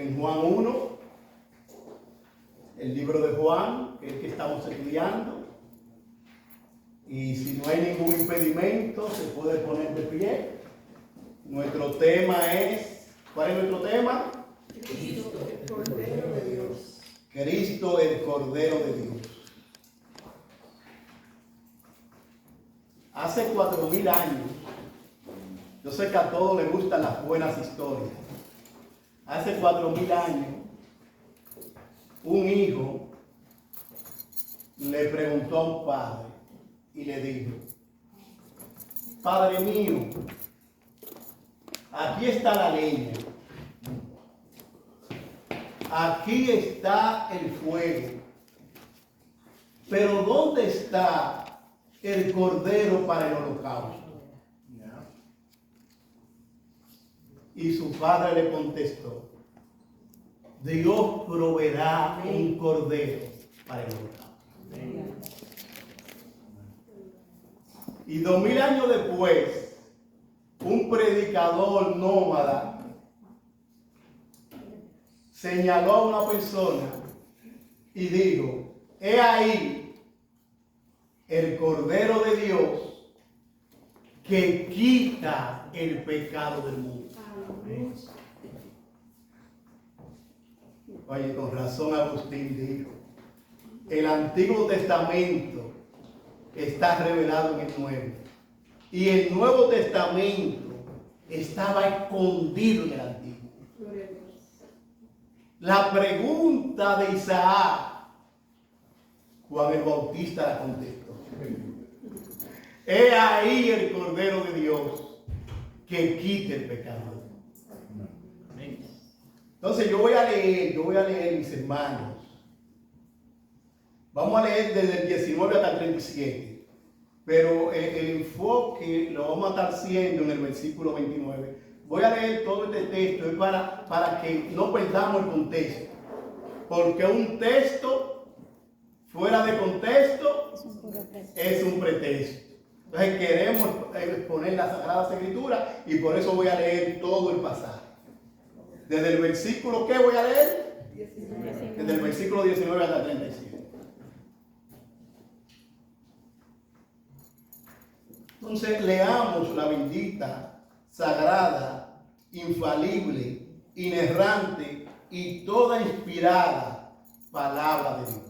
en Juan 1, el libro de Juan, que es el que estamos estudiando. Y si no hay ningún impedimento, se puede poner de pie. Nuestro tema es, ¿cuál es nuestro tema? Cristo, el Cordero de Dios. Cristo, el Cordero de Dios. Hace 4000 años, yo sé que a todos les gustan las buenas historias. Hace 4000 años, un hijo le preguntó a un padre y le dijo: Padre mío, aquí está la leña, aquí está el fuego, pero ¿dónde está el cordero para el holocausto? Y su padre le contestó: Dios proveerá un cordero para el holocausto. Y 2000 años después, un predicador nómada señaló a una persona y dijo: he ahí el Cordero de Dios que quita el pecado del mundo. Oye, con razón Agustín dijo: el Antiguo Testamento está revelado en el Nuevo, y el Nuevo Testamento estaba escondido en el Antiguo. La pregunta de Isaac, Juan el Bautista la contestó: he ahí el Cordero de Dios que quite el pecado. Entonces yo voy a leer, mis hermanos. Vamos a leer desde el 19 hasta el 37. Pero el enfoque lo vamos a estar haciendo en el versículo 29. Voy a leer todo este texto es para que no perdamos el contexto. Porque un texto fuera de contexto es un pretexto. Entonces queremos exponer las Sagradas Escrituras y por eso voy a leer todo el pasaje. Desde el versículo, ¿qué voy a leer? 19. Desde el versículo 19 hasta el 37. Entonces leamos la bendita, sagrada, infalible, inerrante y toda inspirada palabra de Dios.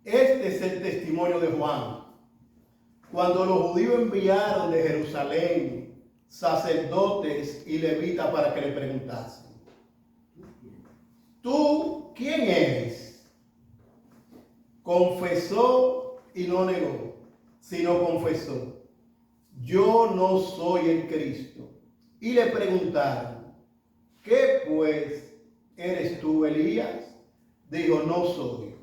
Este es el testimonio de Juan. Cuando los judíos enviaron de Jerusalén sacerdotes y levitas para que le preguntasen: ¿tú quién eres? Confesó y no negó, sino confesó: yo no soy el Cristo. Y le preguntaron: ¿qué pues? ¿Eres tú Elías? Dijo: no soy.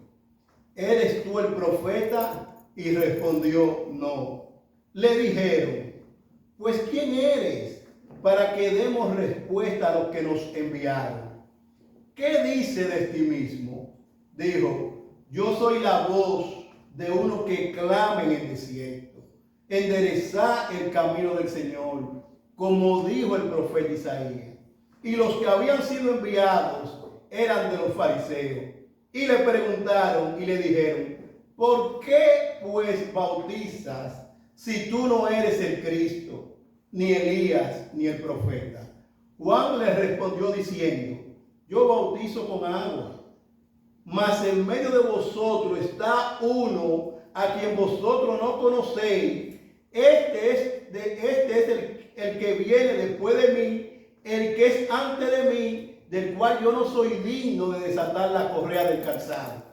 ¿Eres tú el profeta? Y respondió: no. Le dijeron: pues ¿quién eres? Para que demos respuesta a los que nos enviaron. ¿Qué dice de ti mismo? Dijo: yo soy la voz de uno que clama en el desierto: enderezad el camino del Señor, como dijo el profeta Isaías. Y los que habían sido enviados eran de los fariseos. Y le preguntaron y le dijeron: ¿por qué pues bautizas si tú no eres el Cristo, ni Elías, ni el profeta? Juan le respondió diciendo: yo bautizo con agua, mas en medio de vosotros está uno a quien vosotros no conocéis. Este es el que viene después de mí, el que es antes de mí, del cual yo no soy digno de desatar la correa del calzado.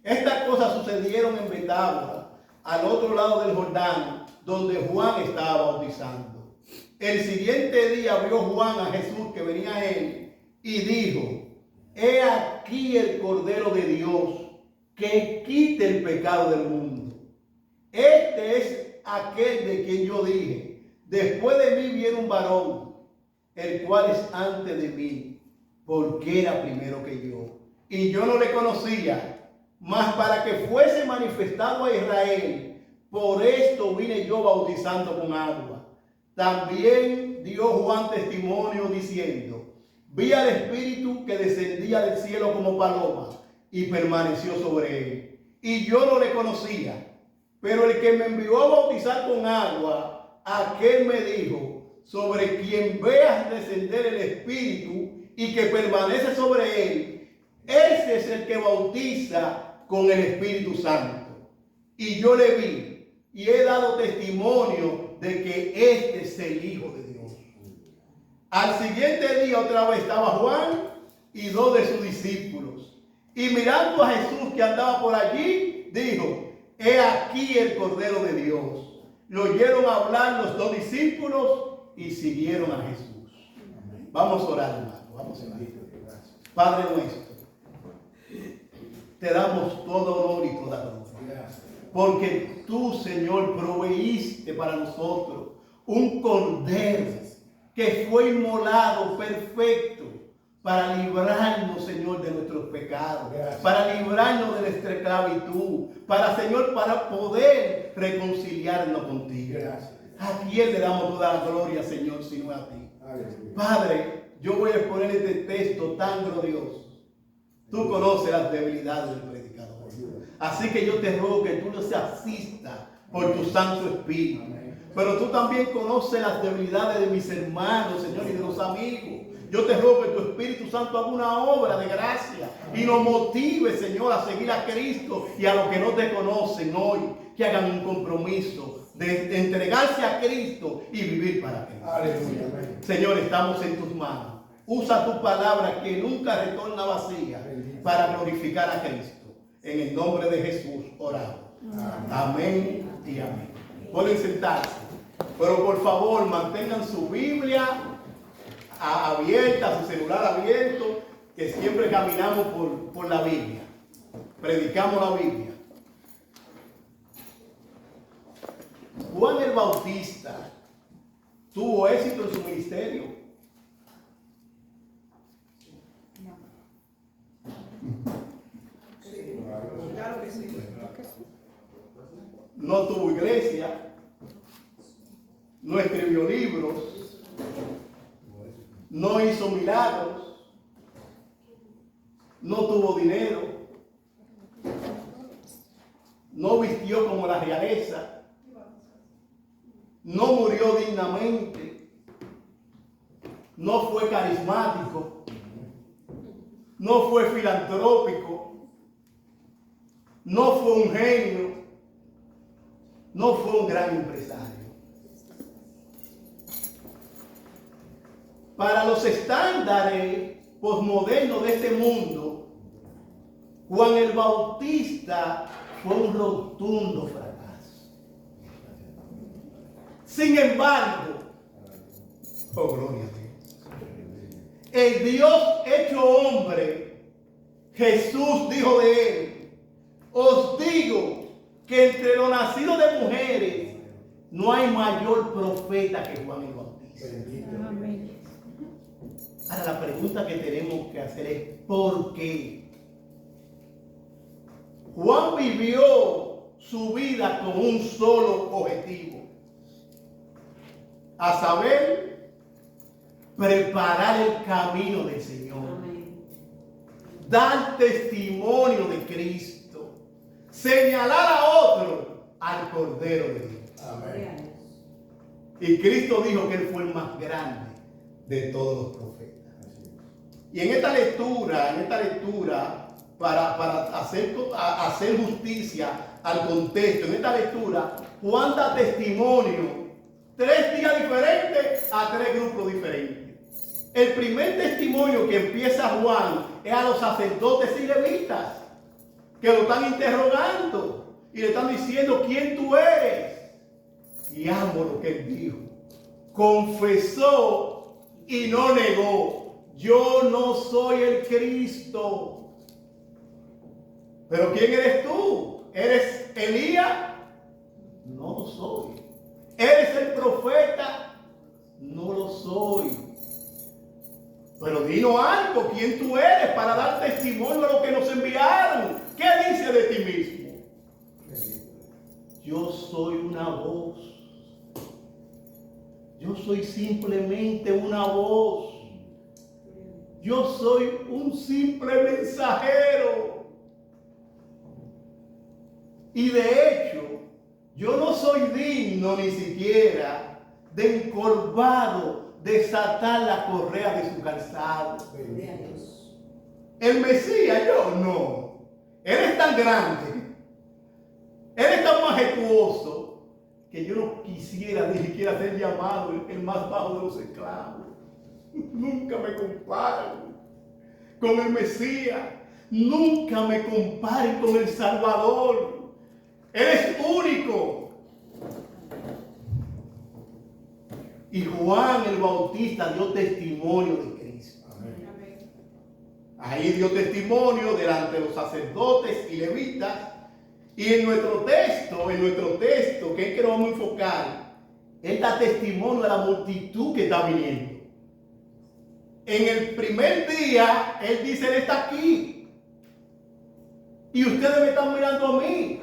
Estas cosas sucedieron en Betábara, al otro lado del Jordán, donde Juan estaba bautizando. El siguiente día vio Juan a Jesús que venía a él y dijo: he aquí el Cordero de Dios que quite el pecado del mundo. Este es aquel de quien yo dije: después de mí viene un varón, el cual es antes de mí, porque era primero que yo. Y yo no le conocía, mas para que fuese manifestado a Israel, por esto vine yo bautizando con agua. También dio Juan testimonio diciendo: Vi al Espíritu que descendía del cielo como paloma y permaneció sobre él. Y yo no le conocía, pero el que me envió a bautizar con agua, aquel me dijo, sobre quien veas descender el Espíritu y que permanece sobre él, ese es el que bautiza con el Espíritu Santo. Y yo le vi y he dado testimonio de que este es el Hijo de Dios. Al siguiente día otra vez estaba Juan y 2 de sus discípulos. Y mirando a Jesús que andaba por allí, dijo, he aquí el Cordero de Dios. Lo oyeron hablar los 2 discípulos y siguieron a Jesús. Vamos a orar, hermano. Vamos a orar. Padre nuestro, te damos todo honor y toda gloria. Porque tú, Señor, proveíste para nosotros un Cordero que fue inmolado perfecto para librarnos, Señor, de nuestros pecados, para librarnos de nuestra esclavitud, Señor, para poder reconciliarnos contigo. ¿A quién le damos toda la gloria, Señor, sino a ti? Padre, yo voy a exponer este texto tan glorioso. Tú conoces las debilidades del predicador. Así que yo te ruego que tú nos asistas por tu Santo Espíritu. Pero tú también conoces las debilidades de mis hermanos, Señor, y de los amigos. Yo te ruego que tu Espíritu Santo haga una obra de gracia y nos motive, Señor, a seguir a Cristo y a los que no te conocen hoy, que hagan un compromiso de entregarse a Cristo y vivir para Cristo. Aleluya. Señor, estamos en tus manos. Usa tu palabra que nunca retorna vacía para glorificar a Cristo. En el nombre de Jesús oramos. Amén y amén. Pueden sentarse, pero por favor mantengan su Biblia abierta, su celular abierto, que siempre caminamos por la Biblia. Predicamos la Biblia. Juan el Bautista tuvo éxito en su ministerio. Claro que sí. No tuvo iglesia, no escribió libros, no hizo milagros, no tuvo dinero, no vistió como la realeza, no murió dignamente, no fue carismático, no fue filantrópico, no fue un genio, no fue un gran empresario. Para los estándares posmodernos de este mundo, Juan el Bautista fue un rotundo fracaso. Sin embargo, oh gloria a Dios, el Dios hecho hombre, Jesús dijo de él, os digo que entre los nacidos de mujeres no hay mayor profeta que Juan el Bautista. Amén. Ahora la pregunta que tenemos que hacer es ¿por qué? Juan vivió su vida con un solo objetivo, a saber, preparar el camino del Señor. Amén. Dar testimonio de Cristo, señalar a otro al Cordero de Dios. Amén. Y Cristo dijo que él fue el más grande de todos los profetas. Y en esta lectura, para hacer justicia al contexto, en esta lectura, Juan da testimonio 3 días diferentes a 3 grupos diferentes. El primer testimonio que empieza Juan es a los sacerdotes y levitas, que lo están interrogando y le están diciendo quién tú eres. Y amo lo que él dijo. Confesó y no negó. Yo no soy el Cristo. ¿Pero quién eres tú? ¿Eres Elías? No lo soy. ¿Eres el profeta? No lo soy. Pero dinos algo, ¿quién tú eres para dar testimonio a lo que nos enviaron? ¿Qué dice de ti mismo? Yo soy una voz. Yo soy simplemente una voz. yo soy un simple mensajero. Y de hecho, yo no soy digno ni siquiera de encorvado desatar la correa de su calzado. El Mesías, yo no. Él es tan grande, él es tan majestuoso, que yo no quisiera ni siquiera ser llamado el más bajo de los esclavos. Nunca me comparen con el Mesías. Nunca me comparen con el Salvador. Él es único. Y Juan el Bautista dio testimonio de Cristo. Amén. Ahí dio testimonio delante de los sacerdotes y levitas. Y en nuestro texto, que es que nos vamos a enfocar, él da testimonio a la multitud que está viniendo. En el primer día, él dice, él está aquí. Y ustedes me están mirando a mí.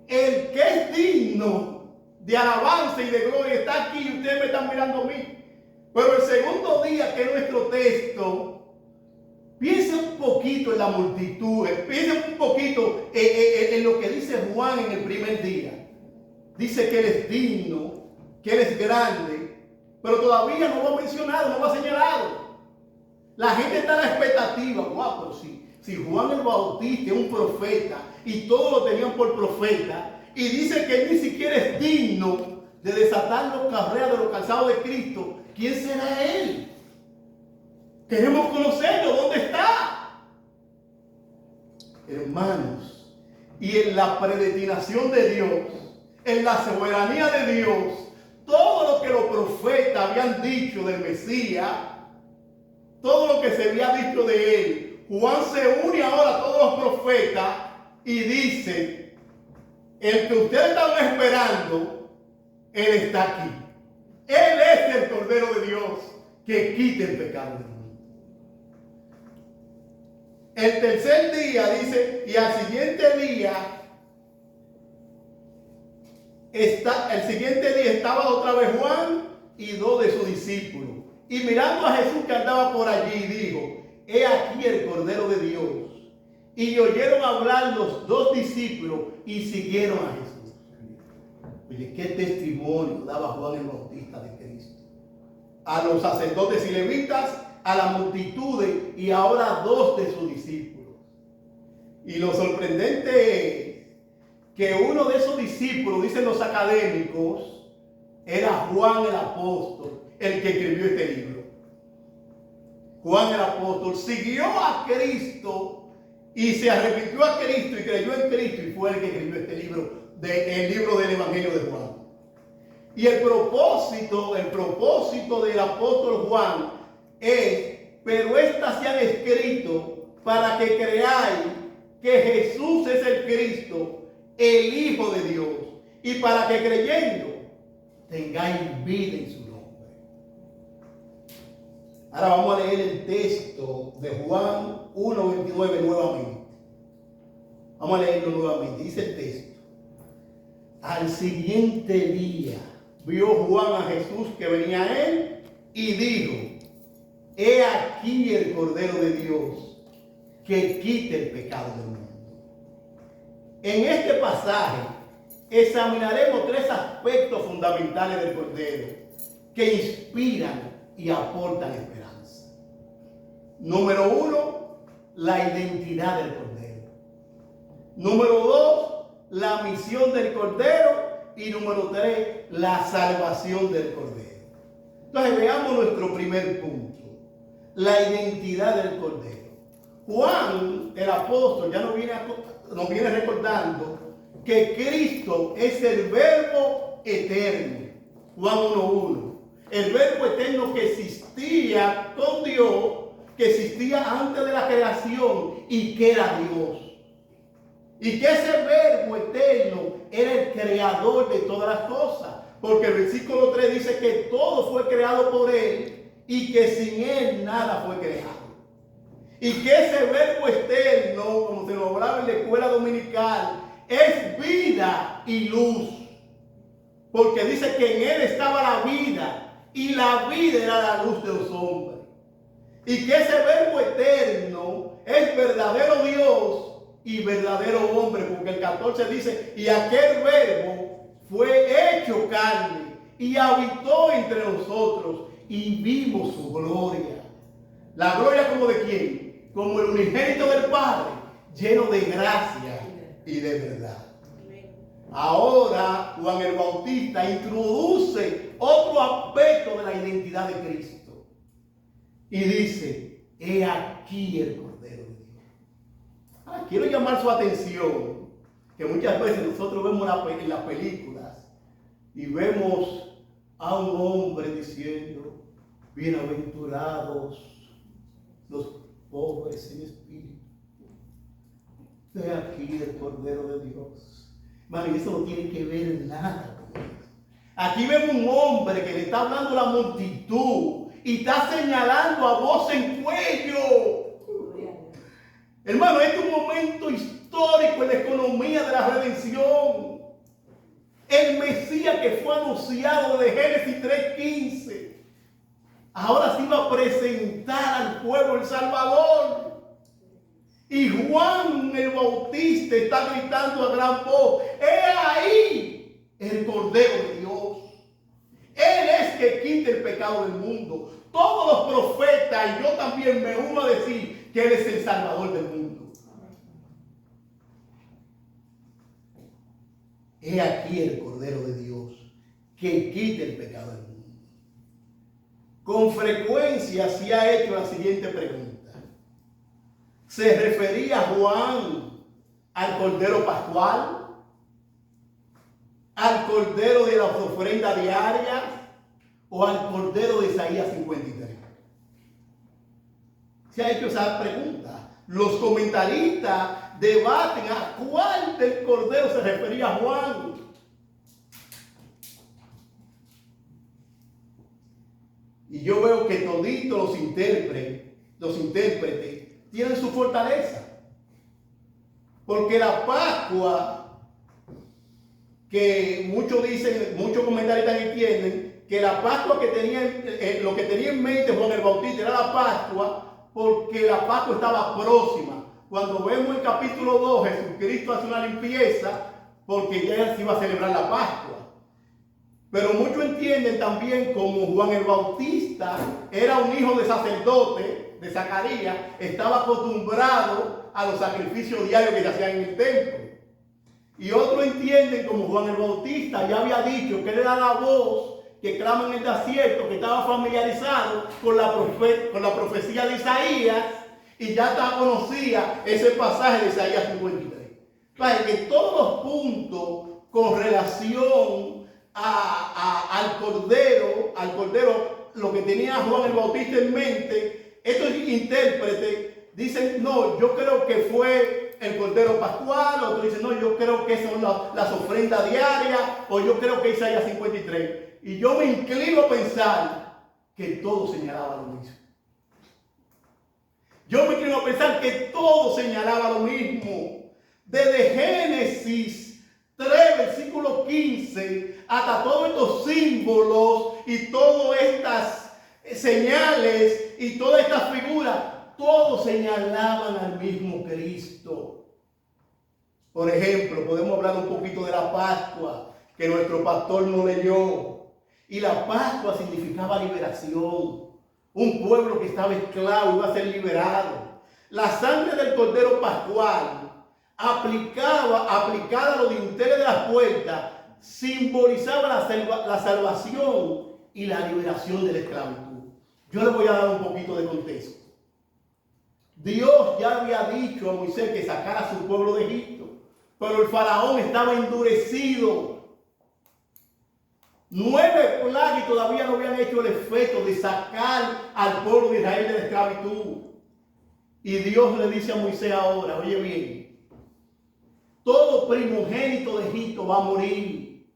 El que es digno de alabanza y de gloria está aquí y ustedes me están mirando a mí. Pero el segundo día, que es nuestro texto, piensa un poquito en la multitud, piensa un poquito en lo que dice Juan en el primer día. Dice que él es digno, que él es grande, pero todavía no lo ha mencionado, no lo ha señalado. La gente está en la expectativa. Wow, pero si Juan el Bautista es un profeta y todos lo tenían por profeta, y dice que él ni siquiera es digno de desatar los carreras de los calzados de Cristo, ¿quién será él? Queremos conocerlo. ¿Dónde está? Hermanos, y en la predestinación de Dios, en la soberanía de Dios, todo lo que los profetas habían dicho del Mesías, todo lo que se había dicho de él, Juan se une ahora a todos los profetas y dice, el que ustedes estaban esperando, él está aquí. Él es el Cordero de Dios que quita el pecado del mundo. El tercer día dice, y al siguiente día, el siguiente día estaba otra vez Juan y dos de sus discípulos. Y mirando a Jesús que andaba por allí, dijo, he aquí el Cordero de Dios. Y oyeron hablar los dos discípulos y siguieron a Jesús. Oye, qué testimonio daba Juan el Bautista de Cristo. A los sacerdotes y levitas, a la multitud y ahora a dos de sus discípulos. Y lo sorprendente es que uno de esos discípulos, dicen los académicos, era Juan el apóstol, el que escribió este libro. Juan el apóstol siguió a Cristo y se arrepintió a Cristo y creyó en Cristo y fue el que escribió este libro, el libro del Evangelio de Juan. Y el propósito del apóstol Juan es, pero estas se han escrito para que creáis que Jesús es el Cristo, el Hijo de Dios, y para que creyendo tengáis vida en su nombre. Ahora vamos a leer el texto de Juan 1:29 nuevamente. Vamos a leerlo nuevamente. Dice el texto: al siguiente día vio Juan a Jesús que venía a él y dijo: he aquí el Cordero de Dios que quita el pecado del mundo. En este pasaje examinaremos tres aspectos fundamentales del Cordero que inspiran y aportan esperanza. Número uno, la identidad del Cordero. Número dos, la misión del Cordero. Y número tres, la salvación del Cordero. Entonces veamos nuestro primer punto, la identidad del Cordero. Juan, el apóstol, ya nos viene recordando que Cristo es el Verbo eterno. Juan 1:1. El Verbo eterno que existía con Dios, que existía antes de la creación y que era Dios. Y que ese Verbo eterno era el creador de todas las cosas. Porque el versículo 3 dice que todo fue creado por Él y que sin Él nada fue creado. Y que ese Verbo eterno, como se lo hablaba en la escuela dominical, es vida y luz. Porque dice que en Él estaba la vida y la vida era la luz de los hombres. y que ese verbo eterno es verdadero Dios y verdadero hombre, porque el 14 dice, y aquel verbo fue hecho carne y habitó entre nosotros y vimos su gloria. ¿La gloria como de quién? Como el unigénito del Padre, lleno de gracia y de verdad. Ahora Juan el Bautista introduce otro aspecto de la identidad de Cristo y dice, he aquí el Cordero de Dios. Ahora, quiero llamar su atención que muchas veces nosotros vemos en las películas y vemos a un hombre diciendo, bienaventurados los pobres en espíritu. He aquí el Cordero de Dios. Hermano, y eso no tiene que ver nada con eso. Aquí vemos un hombre que le está hablando a la multitud y está señalando a voz en cuello. Hermano, este es un momento histórico en la economía de la redención. El Mesías que fue anunciado de Génesis 3:15. Ahora se iba a presentar al pueblo el Salvador. Y Juan el Bautista está gritando a gran voz, ¡he ahí el Cordero de Dios! Él es que quita el pecado del mundo. Todos los profetas, y yo también me uno a decir que Él es el Salvador del mundo. He aquí el Cordero de Dios que quita el pecado del mundo. Con frecuencia se ha hecho la siguiente pregunta. ¿Se refería Juan al Cordero Pascual? ¿Al Cordero de las ofrendas diarias? ¿O al Cordero de Isaías 53? Se ha hecho esa pregunta. Los comentaristas debaten a cuál del Cordero se refería Juan. Y yo veo que toditos los intérpretes tienen su fortaleza. Porque la Pascua, que muchos dicen, muchos comentaristas entienden, que la Pascua que tenía, lo que tenía en mente Juan el Bautista era la Pascua, porque la Pascua estaba próxima. Cuando vemos el capítulo 2, Jesucristo hace una limpieza, porque ya se iba a celebrar la Pascua. Pero muchos entienden también como Juan el Bautista era un hijo de sacerdote, de Zacarías, estaba acostumbrado a los sacrificios diarios que se hacían en el templo. Y otros entienden como Juan el Bautista ya había dicho que él era la voz que clama en el desierto, que estaba familiarizado con la profecía de Isaías y ya conocía ese pasaje de Isaías 53. Claro que todos los puntos con relación al Cordero, lo que tenía Juan el Bautista en mente, estos intérpretes dicen, no, yo creo que fue el Cordero Pascual, otros dicen, no, yo creo que son las ofrendas diarias, o yo creo que Isaías 53. Y yo me inclino a pensar que todo señalaba lo mismo. Yo me inclino a pensar que todo señalaba lo mismo. Desde Génesis 3, versículo 15, hasta todos estos símbolos y todas estas señales y todas estas figuras, todos señalaban al mismo Cristo. Por ejemplo, podemos hablar un poquito de la Pascua, que nuestro pastor no leyó. Y la Pascua significaba liberación. Un pueblo que estaba esclavo iba a ser liberado. La sangre del Cordero Pascual, aplicada a los dinteles de las puertas, simbolizaba la salvación y la liberación de la esclavitud. Yo les voy a dar un poquito de contexto. Dios ya había dicho a Moisés que sacara a su pueblo de Egipto, pero el faraón estaba endurecido. 9 plagas y todavía no habían hecho el efecto de sacar al pueblo de Israel de la esclavitud. Y Dios le dice a Moisés ahora, oye bien, todo primogénito de Egipto va a morir.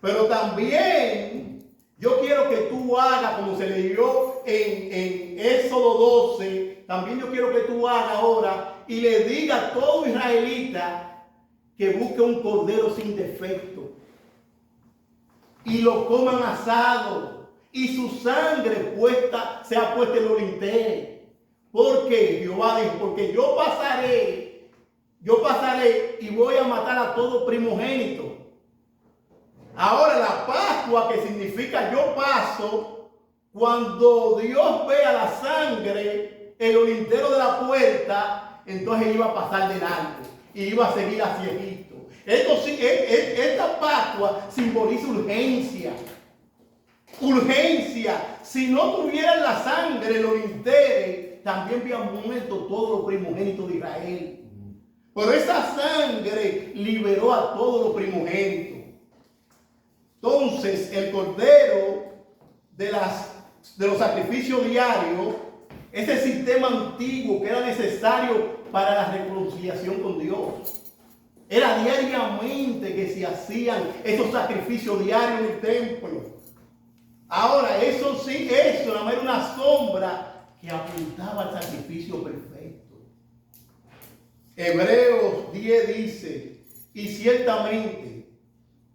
Pero también yo quiero que tú hagas, como se leyó en Éxodo 12, también yo quiero que tú hagas ahora y le diga a todo israelita que busque un cordero sin defecto y lo coman asado y su sangre se ha puesto en los linteles. Porque Jehová dijo, porque yo pasaré y voy a matar a todo primogénito. Ahora la Pascua, que significa yo paso, cuando Dios vea la sangre en los linteros de la puerta, entonces iba a pasar delante y iba a seguir hacia Egipto. Esta Pascua simboliza urgencia. Urgencia. Si no tuvieran la sangre en los linteles, también habían muerto todos los primogénitos de Israel. Pero esa sangre liberó a todos los primogénitos. Entonces, el cordero de los sacrificios diarios, ese sistema antiguo que era necesario para la reconciliación con Dios. Era diariamente que se hacían esos sacrificios diarios en el templo. Ahora, eso nada más era una sombra que apuntaba al sacrificio perfecto. Hebreos 10 dice, y ciertamente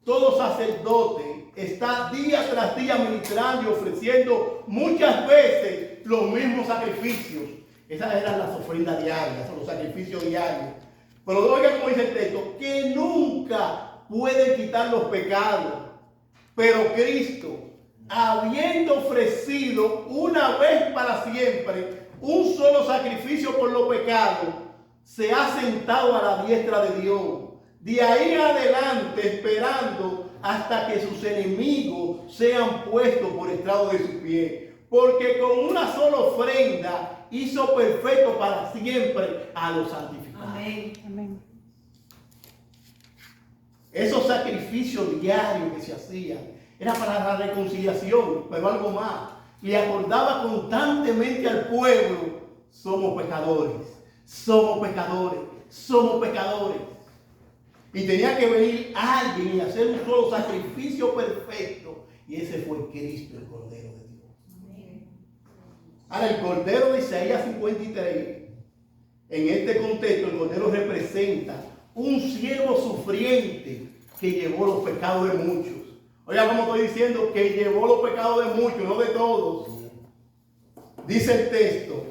todo sacerdote está día tras día ministrando y ofreciendo muchas veces los mismos sacrificios. Esas eran las ofrendas diarias, los sacrificios diarios. Pero oiga como dice el texto, que nunca pueden quitar los pecados. Pero Cristo, habiendo ofrecido una vez para siempre un solo sacrificio por los pecados, se ha sentado a la diestra de Dios. De ahí adelante esperando hasta que sus enemigos sean puestos por estrado de sus pies. Porque con una sola ofrenda hizo perfecto para siempre a los santificados. Amén. Amén. Esos sacrificios diarios que se hacían era para la reconciliación, pero algo más. Le acordaba constantemente al pueblo, somos pecadores, somos pecadores, somos pecadores. Y tenía que venir alguien y hacer un solo sacrificio perfecto. Y ese fue Cristo, el Cordero de Dios. Amén. Ahora, el Cordero de Isaías 53, en este contexto, el Cordero representa un siervo sufriente que llevó los pecados de muchos. Oiga, como estoy diciendo, que llevó los pecados de muchos, no de todos. Dice el texto,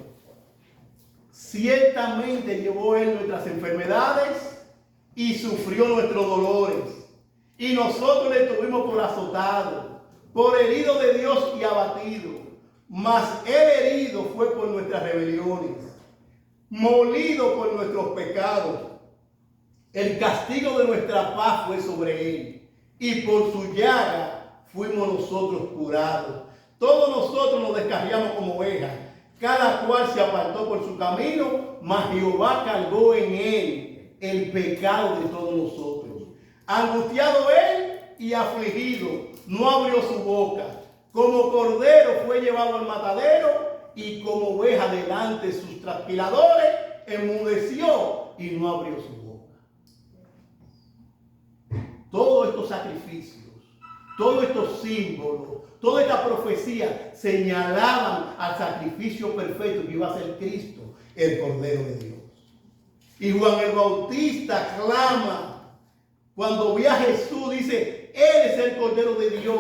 ciertamente llevó él nuestras enfermedades y sufrió nuestros dolores. Y nosotros le tuvimos por azotado, por herido de Dios y abatido. Mas él herido fue por nuestras rebeliones, molido por nuestros pecados. El castigo de nuestra paz fue sobre él, y por su llaga fuimos nosotros curados. Todos nosotros nos descarriamos como ovejas, cada cual se apartó por su camino, mas Jehová cargó en él el pecado de todos nosotros. Angustiado él y afligido, no abrió su boca. Como cordero fue llevado al matadero, y como oveja delante de sus trasquiladores, enmudeció y no abrió su boca. Todos estos sacrificios, todos estos símbolos, toda esta profecía señalaban al sacrificio perfecto que iba a ser Cristo, el Cordero de Dios. Y Juan el Bautista clama, cuando ve a Jesús, dice, Él es el Cordero de Dios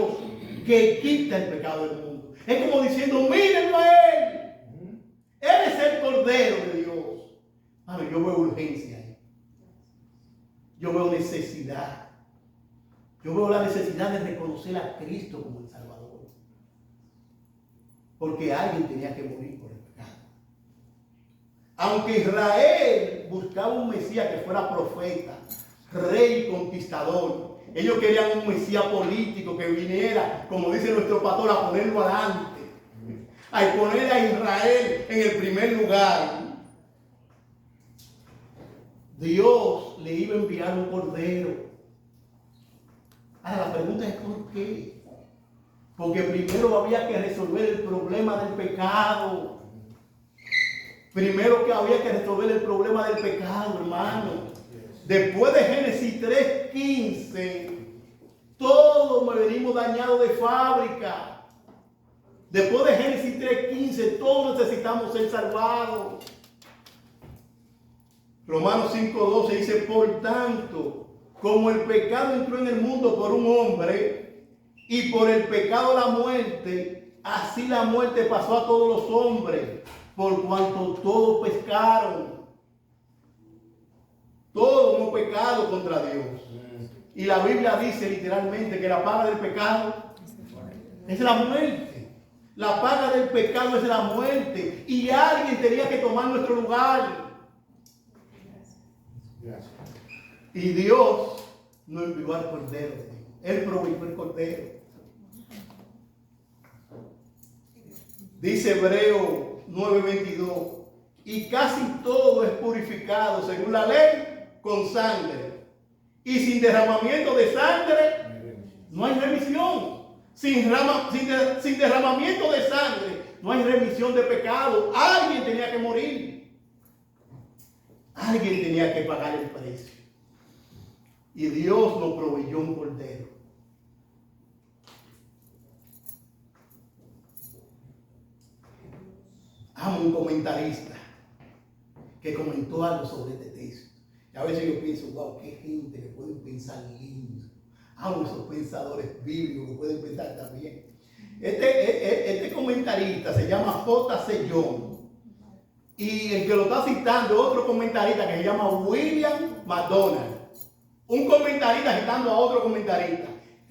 que quita el pecado del mundo. Es como diciendo, mírenlo a Él. Él es el Cordero de Dios. Bueno, yo veo urgencia ahí. Yo veo necesidad. Yo veo la necesidad de reconocer a Cristo como el Salvador. Porque alguien tenía que morir por el pecado. Aunque Israel buscaba un Mesías que fuera profeta, rey y conquistador, ellos querían un Mesías político que viniera, como dice nuestro pastor, a ponerlo adelante, a poner a Israel en el primer lugar. Dios le iba a enviar un cordero. Ahora la pregunta es ¿por qué? Porque primero había que resolver el problema del pecado. Primero que había que resolver el problema del pecado, hermano. Después de Génesis 3:15, todos me venimos dañados de fábrica. Después de Génesis 3:15, todos necesitamos ser salvados. Romanos 5:12 dice, por tanto, como el pecado entró en el mundo por un hombre, Y por el pecado la muerte, así la muerte pasó a todos los hombres, por cuanto todos pecaron. Todos hemos pecado contra Dios. Y la Biblia dice literalmente que la paga del pecado es la muerte. La paga del pecado es la muerte. Y alguien tenía que tomar nuestro lugar. Gracias. Y Dios no envió al Cordero. Él proveyó el Cordero. Dice Hebreo 9:22. Y casi todo es purificado según la ley con sangre. Y sin derramamiento de sangre no hay remisión. Sin derramamiento de sangre no hay remisión de pecado. Alguien tenía que morir. Alguien tenía que pagar el precio. Y Dios nos proveyó un cordero. Amo un comentarista que comentó algo sobre este texto. Y a veces yo pienso, wow, qué gente que puede pensar lindo. Amo esos pensadores bíblicos que pueden pensar también. Este comentarista se llama J.C. Young. Y el que lo está citando es otro comentarista que se llama William McDonald. Un comentarista citando a otro comentarista.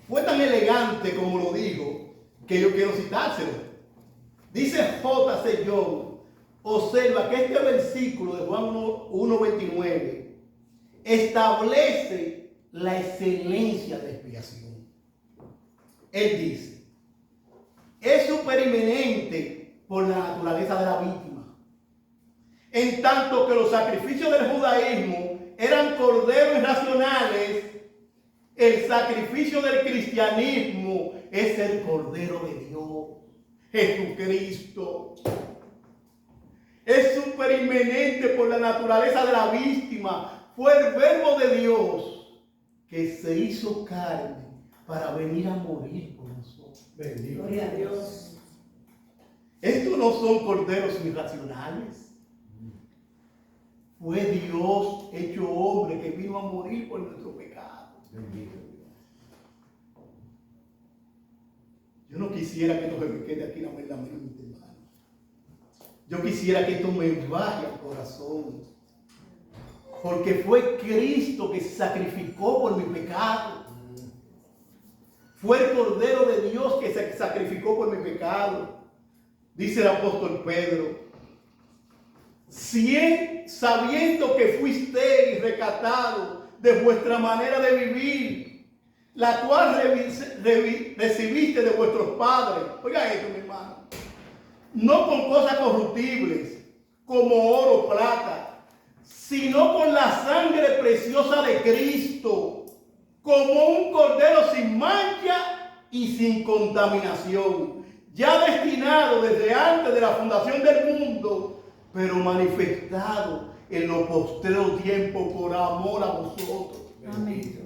Fue tan elegante como lo dijo que yo quiero citárselo. Dice J.C. Young, observa que este versículo de Juan 1:29 establece la excelencia de expiación. Él dice, es superinminente por la naturaleza de la víctima, en tanto que los sacrificios del judaísmo eran corderos irracionales. El sacrificio del cristianismo es el Cordero de Dios, Jesucristo. Es superinminente por la naturaleza de la víctima. Fue el verbo de Dios que se hizo carne para venir a morir por nosotros. Bendito. Gloria a Dios. Estos no son corderos irracionales. Fue Dios hecho hombre que vino a morir por nuestro pecado. Bendito. Yo no quisiera que esto se me quede aquí en la mente, hermano. Yo quisiera que esto me baje al corazón. Porque fue Cristo que se sacrificó por mi pecado. Fue el Cordero de Dios que se sacrificó por mi pecado. Dice el apóstol Pedro, sabiendo que fuisteis rescatados de vuestra manera de vivir, la cual recibiste de vuestros padres. Oiga esto, mi hermano. No con cosas corruptibles, como oro o plata, sino con la sangre preciosa de Cristo, como un cordero sin mancha y sin contaminación, ya destinado desde antes de la fundación del mundo, pero manifestado en los postreros tiempos por amor a vosotros. Amén.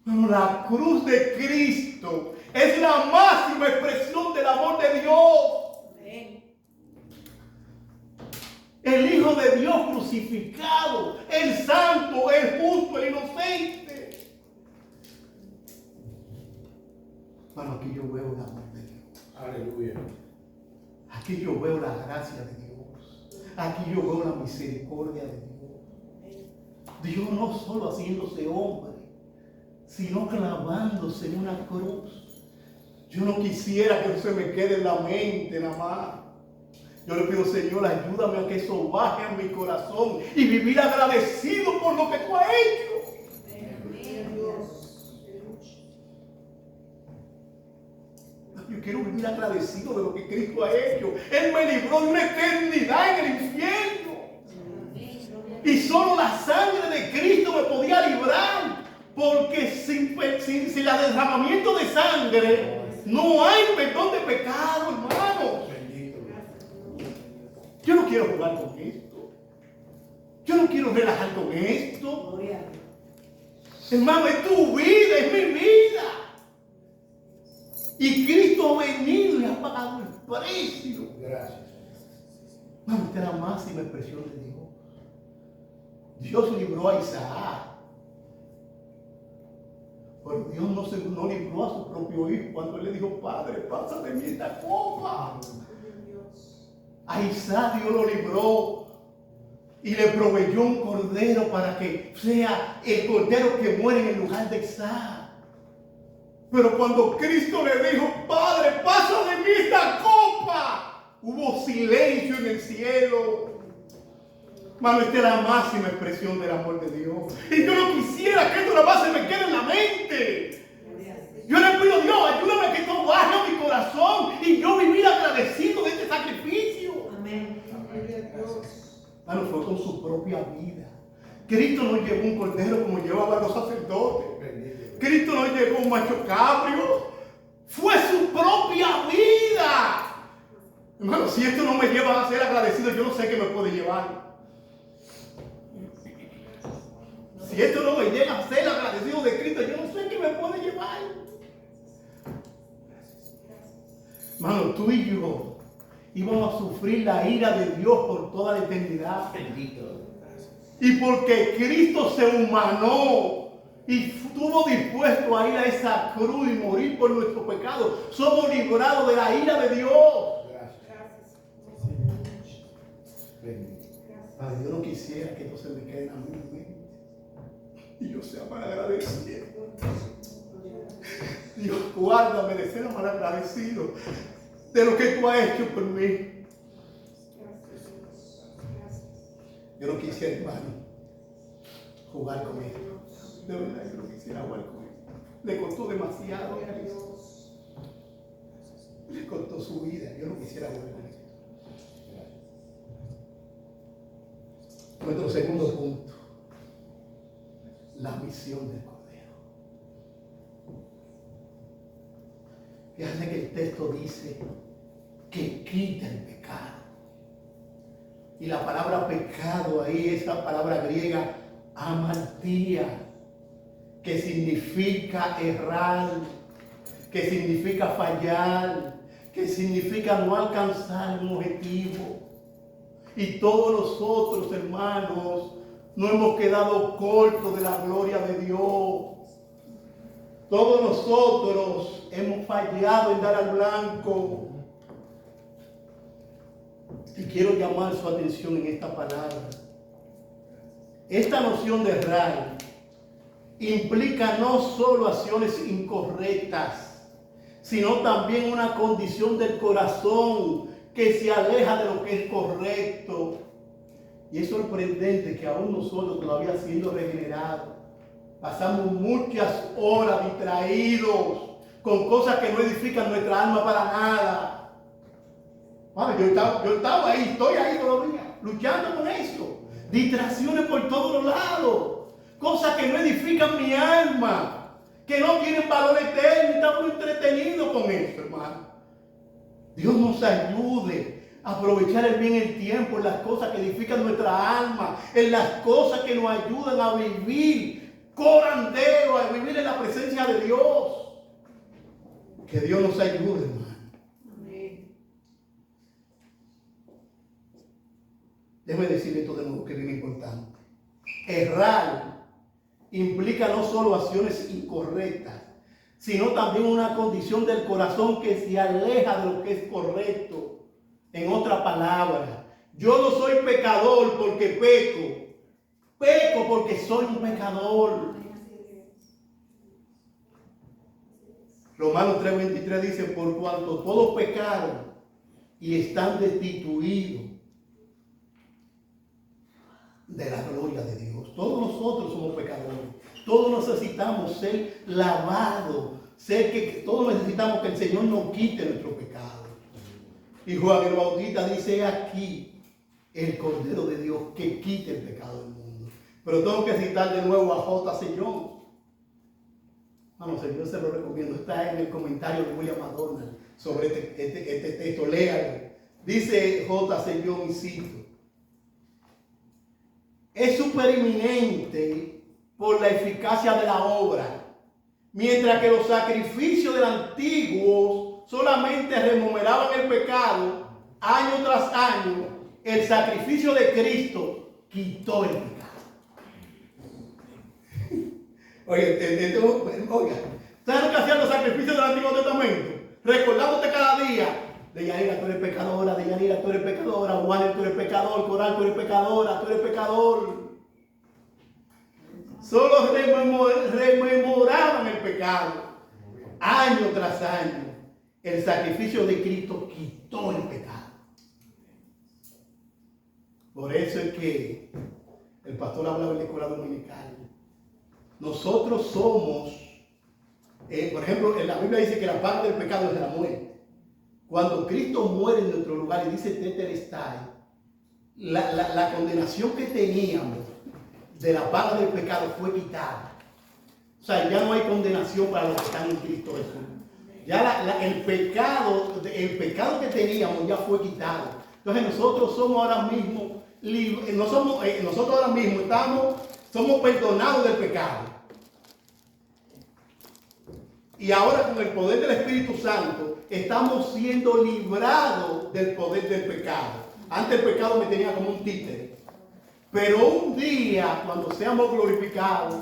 La cruz de Cristo es la máxima expresión del amor de Dios. Amén. El Hijo de Dios crucificado, el santo, el justo, el inocente. Bueno, aquí yo veo el amor de Dios. Aleluya. Aquí yo veo la gracia de Dios. Aquí yo veo la misericordia de Dios. Dios no solo haciéndose hombre, sino clavándose en una cruz. Yo no quisiera que eso se me quede en la mente nada más. Yo le pido, Señor, ayúdame a que eso baje a mi corazón y vivir agradecido por lo que tú has hecho. Yo quiero vivir agradecido de lo que Cristo ha hecho. Él me libró de una eternidad en el infierno. Y solo la sangre de Cristo me podía librar. Porque sin el derramamiento de sangre no hay perdón de pecado, hermano. Bendito. Yo no quiero jugar con esto. Yo no quiero relajar con esto. Gloria. Hermano, es tu vida, es mi vida. Y Cristo ha venido y ha pagado el precio. Gracias. Hermano, esta es la máxima expresión de Dios. Dios libró a Isaac. Pero Dios no libró a su propio hijo cuando él le dijo: Padre, pasa de mí esta copa. A Isaac Dios lo libró y le proveyó un cordero para que sea el cordero que muere en el lugar de Isaac. Pero cuando Cristo le dijo: Padre, pasa de mí esta copa, hubo silencio en el cielo. Mano, esta es la máxima expresión del amor de Dios. Y yo no quisiera que esto nada más se me quede en la mente. Yo le pido a Dios: ayúdame a que esto baje a mi corazón y yo vivir agradecido de este sacrificio. Amén. Mano, fue con su propia vida. Cristo no llevó un cordero como llevaban los sacerdotes. Cristo no llevó un macho cabrio. Fue su propia vida. Hermano, si esto no me lleva a ser agradecido, yo no sé qué me puede llevar. Si esto no me llega a ser agradecido de Cristo, yo no sé qué me puede llevar. Hermano, tú y yo íbamos a sufrir la ira de Dios por toda la eternidad. Bendito. Y porque Cristo se humanó y estuvo dispuesto a ir a esa cruz y morir por nuestro pecado, somos librados de la ira de Dios. Padre, yo no quisiera que esto se me quede a mí y yo sea mal agradecido. Dios, guárdame de ser mal agradecido de lo que tú has hecho por mí. Yo no quisiera, hermano, jugar con él. De verdad, yo no quisiera jugar con él. Le costó demasiado a Cristo. Le costó su vida. Yo no quisiera jugar con él. Nuestro segundo punto: la misión del Cordero. Fíjense que el texto dice que quita el pecado. Y la palabra pecado ahí es la palabra griega amartía, que significa errar, que significa fallar, que significa no alcanzar un objetivo. Y todos nosotros, hermanos, no hemos quedado cortos de la gloria de Dios. Todos nosotros hemos fallado en dar al blanco. Y quiero llamar su atención en esta palabra. Esta noción de errar implica no solo acciones incorrectas, sino también una condición del corazón que se aleja de lo que es correcto. Y es sorprendente que aún nosotros, todavía siendo regenerados, pasamos muchas horas distraídos con cosas que no edifican nuestra alma para nada. Padre, yo estaba ahí, estoy ahí todavía, luchando con eso. Distracciones por todos lados, cosas que no edifican mi alma, que no tienen valor eterno. Estamos entretenidos con eso, hermano. Dios nos ayude a aprovechar el bien el tiempo en las cosas que edifican nuestra alma, en las cosas que nos ayudan a vivir corandero, a vivir en la presencia de Dios. Que Dios nos ayude, hermano. Déjeme decir esto de nuevo, que es bien importante. Errar implica no solo acciones incorrectas, sino también una condición del corazón que se aleja de lo que es correcto. En otra palabra, yo no soy pecador porque peco. Peco porque soy un pecador. Romanos 3:23 dice: por cuanto todos pecaron y están destituidos de la gloria de Dios. Todos nosotros somos pecadores. Todos necesitamos ser lavados. Todos necesitamos que el Señor nos quite nuestro pecado. Y Juan el Bautista dice: aquí el Cordero de Dios que quite el pecado del mundo. Pero tengo que citar de nuevo a J.C. Young. Vamos, yo se lo recomiendo. Está en el comentario de William McDonald sobre este texto. Léalo. Dice J.C. Young, y cito: es supereminente por la eficacia de la obra, mientras que los sacrificios del antiguo solamente remuneraban el pecado año tras año. El sacrificio de Cristo quitó el pecado. Oiga, ¿sabes lo que hacían los sacrificios del Antiguo Testamento? Recordándote cada día. Deyanira, tú eres pecadora. Deyanira, tú eres pecadora. Juan, tú eres pecador. Coral, tú eres pecadora. Tú eres pecador. Solo rememoraban el pecado. Año tras año, el sacrificio de Cristo quitó el pecado. Por eso es que el pastor hablaba en la escuela dominical. Nosotros somos, por ejemplo, en la Biblia dice que la paga del pecado es la muerte. Cuando Cristo muere en nuestro lugar y dice tetelestai, la condenación que teníamos de la paga del pecado fue quitada. O sea, ya no hay condenación para los que están en Cristo Jesús. Ya el pecado que teníamos ya fue quitado. Entonces nosotros somos ahora mismo nosotros ahora mismo somos perdonados del pecado. Y ahora con el poder del Espíritu Santo estamos siendo librados del poder del pecado. Antes el pecado me tenía como un títere. Pero un día, cuando seamos glorificados,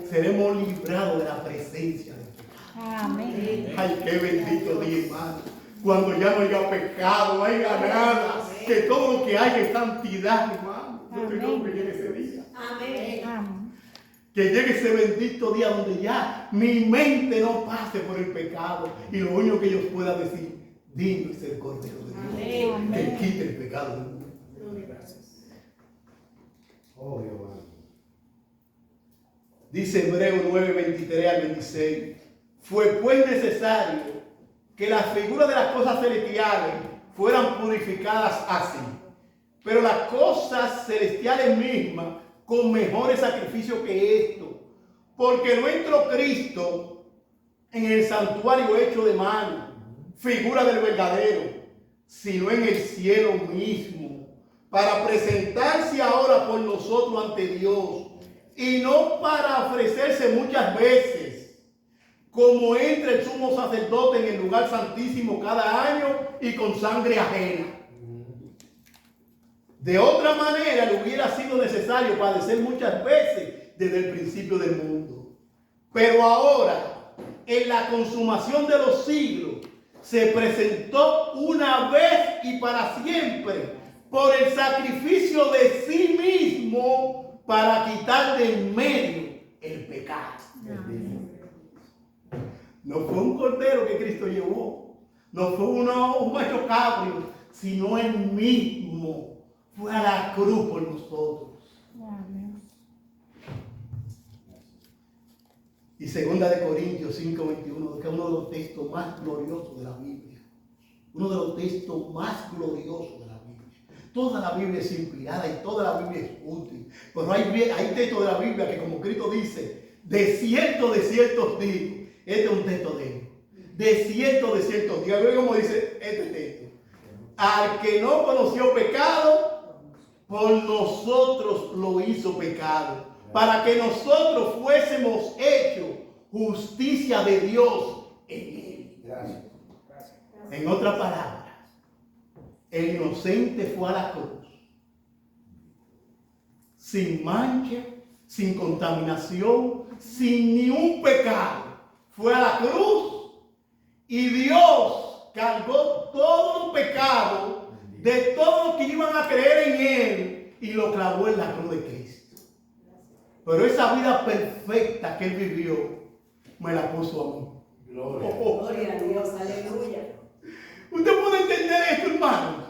seremos librados de la presencia del pecado. Amén. Ay, qué bendito día, hermano. Cuando ya no haya pecado, no haya nada, que todo lo que haya es santidad, hermano. Yo te digo que llegue ese día. Amén. Que llegue ese bendito día donde ya mi mente no pase por el pecado y lo único que ellos puedan decir, digno es el Cordero de Dios, que quite el pecado del mundo. Dice Hebreos 9, 23 al 26. Fue pues necesario que las figuras de las cosas celestiales fueran purificadas así, pero las cosas celestiales mismas con mejores sacrificios que esto, porque no entró Cristo en el santuario hecho de mano, figura del verdadero, sino en el cielo mismo, para presentarse ahora por nosotros ante Dios, y no para ofrecerse muchas veces, como entra el sumo sacerdote en el lugar santísimo cada año y con sangre ajena. De otra manera le hubiera sido necesario padecer muchas veces desde el principio del mundo. Pero ahora, en la consumación de los siglos, se presentó una vez y para siempre por el sacrificio de sí mismo para quitar de en medio el pecado. No fue un cordero que Cristo llevó, no fue un macho cabrio, sino él mismo fue a la cruz por nosotros. Amén. Y 2 Corintios 5:21, que es uno de los textos más gloriosos de la Biblia. Uno de los textos más gloriosos de la Biblia. Toda la Biblia es inspirada y toda la Biblia es útil. Pero hay textos de la Biblia que, como Cristo dice, de cierto digo. Este es un texto de él. De cierto digo. Luego como dice este texto. Al que no conoció pecado, por nosotros lo hizo pecado, para que nosotros fuésemos hechos justicia de Dios en él. Gracias. En otras palabras, el inocente fue a la cruz, sin mancha, sin contaminación, sin ni un pecado. Fue a la cruz y Dios cargó todo el pecado de todos los que iban a creer en él y lo clavó en la cruz de Cristo. Pero esa vida perfecta que él vivió me la puso a mí. Gloria a Dios, aleluya. Usted puede entender esto, hermanos,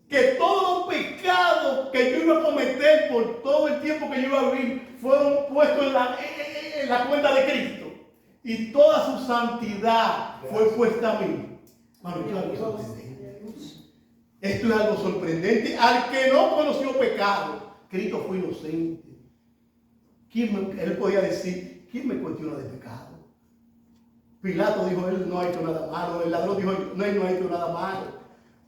que todos los pecados que yo iba a cometer por todo el tiempo que yo iba a vivir fueron puestos en la cuenta de Cristo y toda su santidad fue puesta a mí. Bueno, esto es algo sorprendente. Al que no conoció pecado, Cristo fue inocente. Él podía decir, ¿quién me cuestiona de pecado? Pilato dijo, él no ha hecho nada malo. El ladrón dijo, no, él no ha hecho nada malo.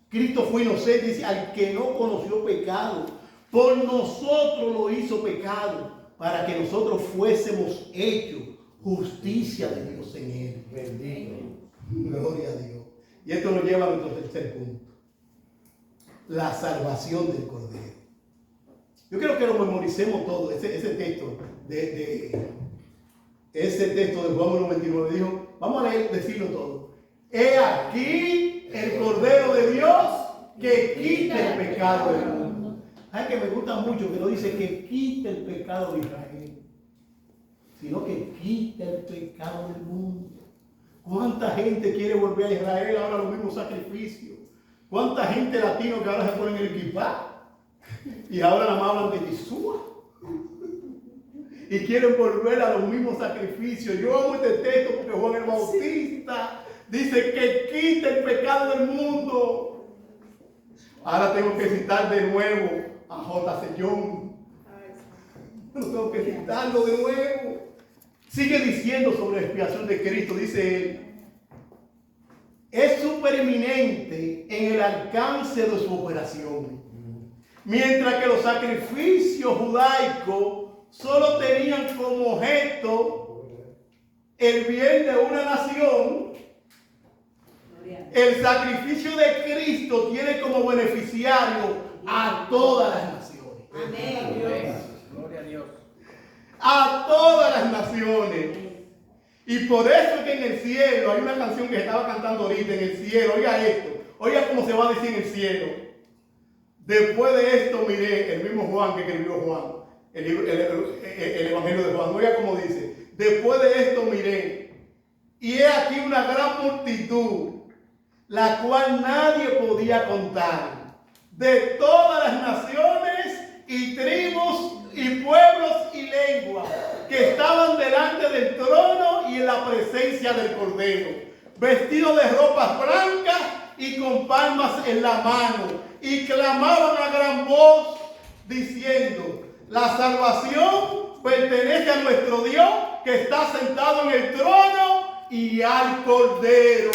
Cristo fue inocente. Dice, al que no conoció pecado, por nosotros lo hizo pecado, para que nosotros fuésemos hechos justicia de Dios en él. Bendito. Gloria a Dios. Y esto nos lleva a nuestro tercer punto. La salvación del Cordero. Yo quiero que lo memoricemos todo, ese texto ese texto de Juan 1:29. Dijo, vamos a leer, decirlo todo. He aquí el Cordero de Dios que quita el pecado del mundo. Ay, que me gusta mucho que no dice que quita el pecado de Israel, sino que quita el pecado del mundo. ¿Cuánta gente quiere volver a Israel ahora los mismos sacrificios? ¿Cuánta gente latino que ahora se ponen el equipá y ahora nada más hablan de Yeshua? Y quieren volver a los mismos sacrificios. Yo amo este texto porque Juan el Bautista dice que quita el pecado del mundo. Ahora tengo que citar de nuevo a J.C. Young. No tengo que citarlo de nuevo. Sigue diciendo sobre la expiación de Cristo, dice él. Es supereminente en el alcance de su operación. Mientras que los sacrificios judaicos solo tenían como objeto el bien de una nación, el sacrificio de Cristo tiene como beneficiario a todas las naciones. Amén. Gloria a Dios. A todas las naciones. Y por eso es que en el cielo, hay una canción que estaba cantando ahorita, en el cielo, oiga esto, oiga cómo se va a decir en el cielo. Después de esto miré, el mismo Juan que escribió Juan, el Evangelio de Juan, oiga cómo dice, después de esto miré, y he aquí una gran multitud, la cual nadie podía contar, de todas las naciones y tribus y pueblos y lenguas, que estaban delante del trono y en la presencia del Cordero, vestidos de ropas blancas y con palmas en la mano, y clamaban a gran voz, diciendo, la salvación pertenece a nuestro Dios, que está sentado en el trono y al Cordero.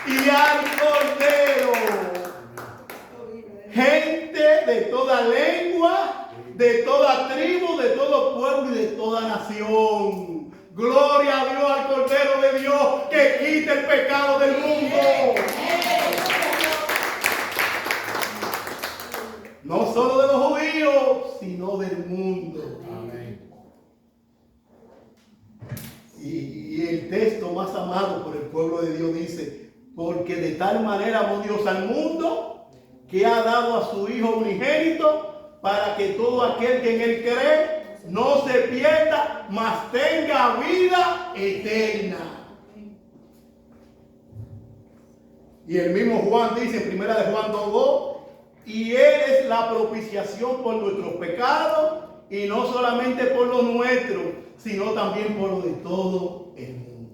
Y al Cordero. Gente de toda lengua, de toda tribu, de todo pueblo y de toda nación. Gloria a Dios, al Cordero de Dios que quita el pecado del mundo. No solo de los judíos, sino del mundo. Amén. Y el texto más amado por el pueblo de Dios dice, porque de tal manera amó Dios al mundo, que ha dado a su Hijo unigénito, para que todo aquel que en él cree no se pierda, mas tenga vida eterna. Y el mismo Juan dice en 1 Juan 2:2, y él es la propiciación por nuestros pecados, y no solamente por los nuestros, sino también por los de todo el mundo.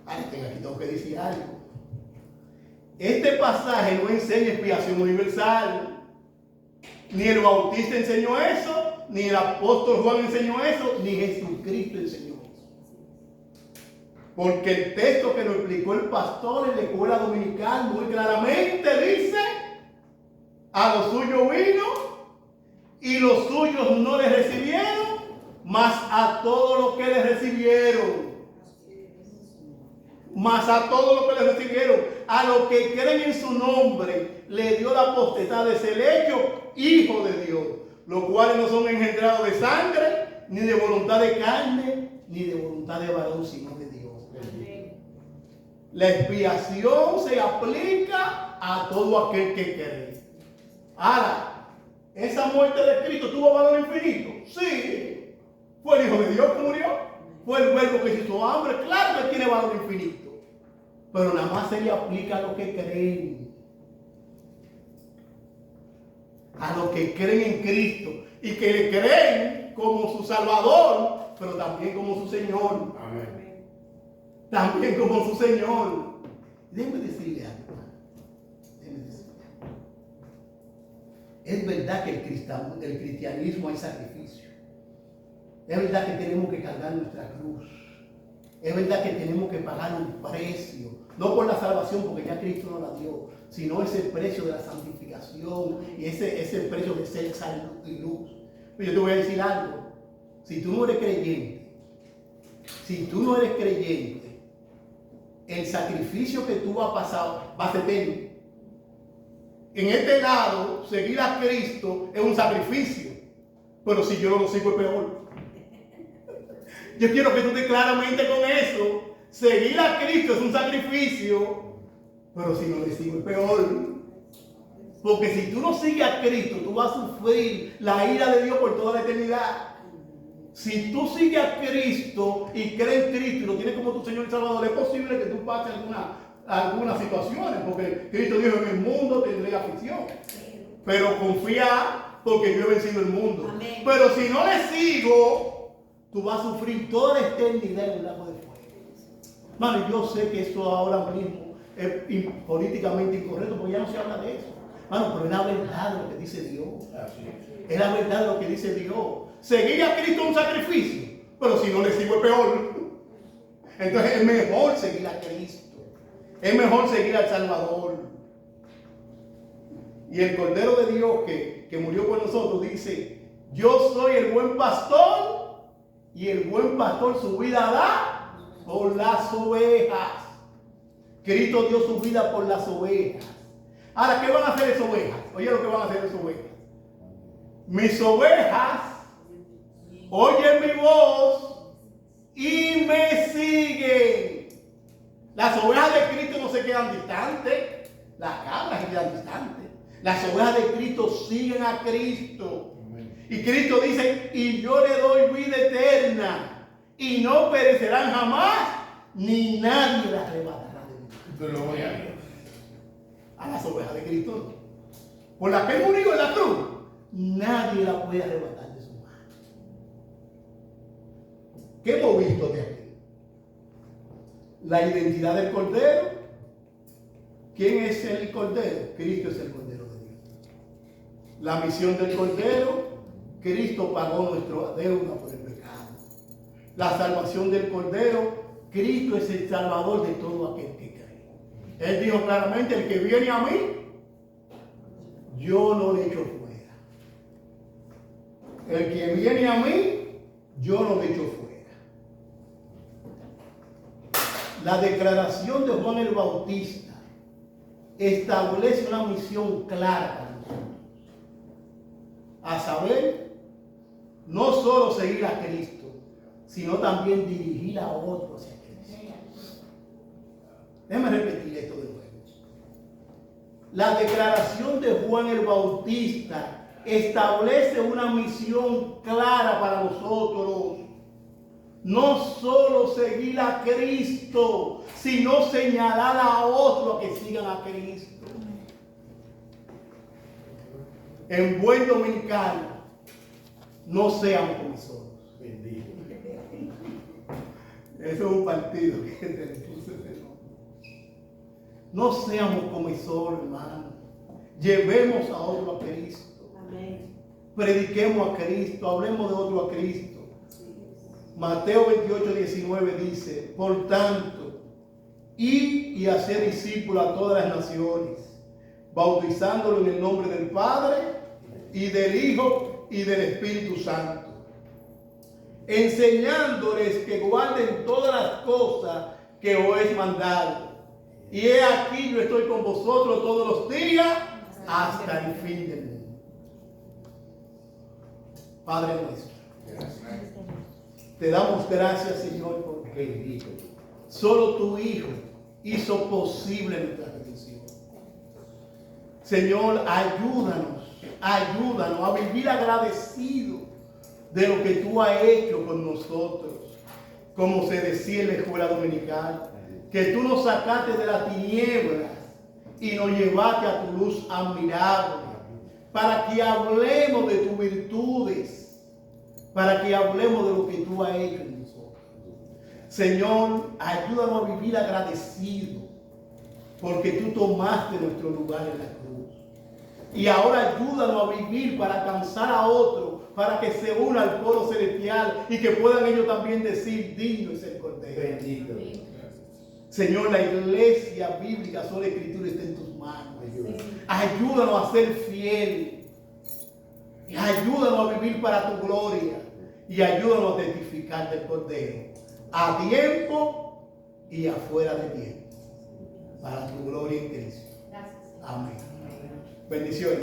Aquí tengo que decir algo. Este pasaje no enseña expiación universal. Ni el Bautista enseñó eso, ni el apóstol Juan enseñó eso, ni Jesucristo enseñó eso. Porque el texto que nos explicó el pastor en la escuela dominical muy claramente dice, a los suyos vino y los suyos no le recibieron, mas a todos los que le recibieron. Mas a todos los que le recibieron, a los que creen en su nombre, le dio la potestad de ser hecho hijo de Dios, los cuales no son engendrados de sangre, ni de voluntad de carne, ni de voluntad de varón, sino de Dios. La expiación se aplica a todo aquel que cree. Ahora, ¿esa muerte de Cristo tuvo valor infinito? Sí. ¿Fue el Hijo de Dios que murió? ¿Fue el verbo que se hizo hombre? Claro que tiene valor infinito. Pero nada más se le aplica a los que creen. A los que creen en Cristo. Y que le creen como su Salvador, pero también como su Señor. Amén. También como su Señor. Déjeme decirle algo. Déjeme decirle algo. Es verdad que el cristianismo hay sacrificio. Es verdad que tenemos que cargar nuestra cruz. Es verdad que tenemos que pagar un precio. No por la salvación, porque ya Cristo nos la dio, sino ese precio de la santificación y ese precio de ser sal y luz. Pero yo te voy a decir algo. Si tú no eres creyente, el sacrificio que tú vas a pasar va a ser eterno. En este lado, seguir a Cristo es un sacrificio. pero si yo no lo sigo es peor. Yo quiero que tú estés claramente con eso. Seguir a Cristo es un sacrificio, pero si no le sigo es peor. Porque si tú no sigues a Cristo, tú vas a sufrir la ira de Dios por toda la eternidad. Si tú sigues a Cristo y crees en Cristo y lo tienes como tu Señor y Salvador, es posible que tú pases algunas situaciones, porque Cristo dijo: en el mundo tendré aflicción, pero confía, porque yo he vencido el mundo. Amén. Pero si no le sigo, tú vas a sufrir toda la eternidad en un lago de fuego. Mano, yo sé que esto ahora mismo es políticamente incorrecto, porque ya no se habla de eso. Mano, pero es la verdad de lo que dice Dios. Es la verdad de lo que dice Dios. Seguir a Cristo es un sacrificio, pero si no le sigo es peor. Entonces es mejor seguir a Cristo. Es mejor seguir al Salvador. Y el Cordero de Dios que murió por nosotros dice: yo soy el buen pastor, y el buen pastor su vida da por las ovejas. Cristo dio su vida por las ovejas. Ahora, ¿qué van a hacer esas ovejas? Oye lo que van a hacer esas ovejas. Mis ovejas oyen mi voz y me siguen. Las ovejas de Cristo no se quedan distantes. Las cabras se quedan distantes. Las ovejas de Cristo siguen a Cristo. Y Cristo dice: y yo le doy vida eterna, y no perecerán jamás, ni nadie las arrebatará de mí. Gloria a Dios. A las ovejas de Cristo no. Por la que murió en la cruz, nadie la puede arrebatar de su mano. ¿Qué hemos visto de aquí? La identidad del Cordero. ¿Quién es el Cordero? Cristo es el Cordero de Dios. La misión del Cordero: Cristo pagó nuestra deuda por el pecado. La salvación del Cordero: Cristo es el Salvador de todo aquel que cree. Él dijo claramente: el que viene a mí, yo no le echo fuera. El que viene a mí, yo no le echo fuera. La declaración de Juan el Bautista establece una misión clara para nosotros. A saber, no solo seguir a Cristo, sino también dirigir a otros hacia Cristo. Déjame repetir esto de nuevo. La declaración de Juan el Bautista establece una misión clara para nosotros. No solo seguir a Cristo, sino señalar a otros a que sigan a Cristo. En buen dominicano, no seamos comisiones. Bendito. Eso es un partido que se le puso ese nombre. No seamos comisores, hermano. Llevemos a otro a Cristo. Amén. Prediquemos a Cristo. Hablemos de otro a Cristo. Mateo 28, 19 dice: por tanto, id y hacer discípulos a todas las naciones, bautizándolos en el nombre del Padre y del Hijo y del Espíritu Santo, enseñándoles que guarden todas las cosas que os he mandado. Y he aquí, yo estoy con vosotros todos los días hasta el fin del mundo. Padre nuestro, te damos gracias, Señor, porque solo tu Hijo hizo posible nuestra redención. Señor, ayúdanos a vivir agradecidos de lo que tú has hecho con nosotros. Como se decía en la escuela dominical, que tú nos sacaste de las tinieblas y nos llevaste a tu luz admirable, para que hablemos de tus virtudes, para que hablemos de lo que tú has hecho en nosotros. Señor, ayúdanos a vivir agradecidos, porque tú tomaste nuestro lugar en la cruz. Y ahora ayúdanos a vivir para alcanzar a otros, para que se una al coro celestial y que puedan ellos también decir: digno es el Cordero. Bendito. Señor, la iglesia bíblica, sola escritura, está en tus manos. Ayúdanos a ser fieles. Y ayúdanos a vivir para tu gloria. Y ayúdanos a testificar del Cordero, a tiempo y afuera de tiempo, para tu gloria en Cristo. Amén. Bendiciones.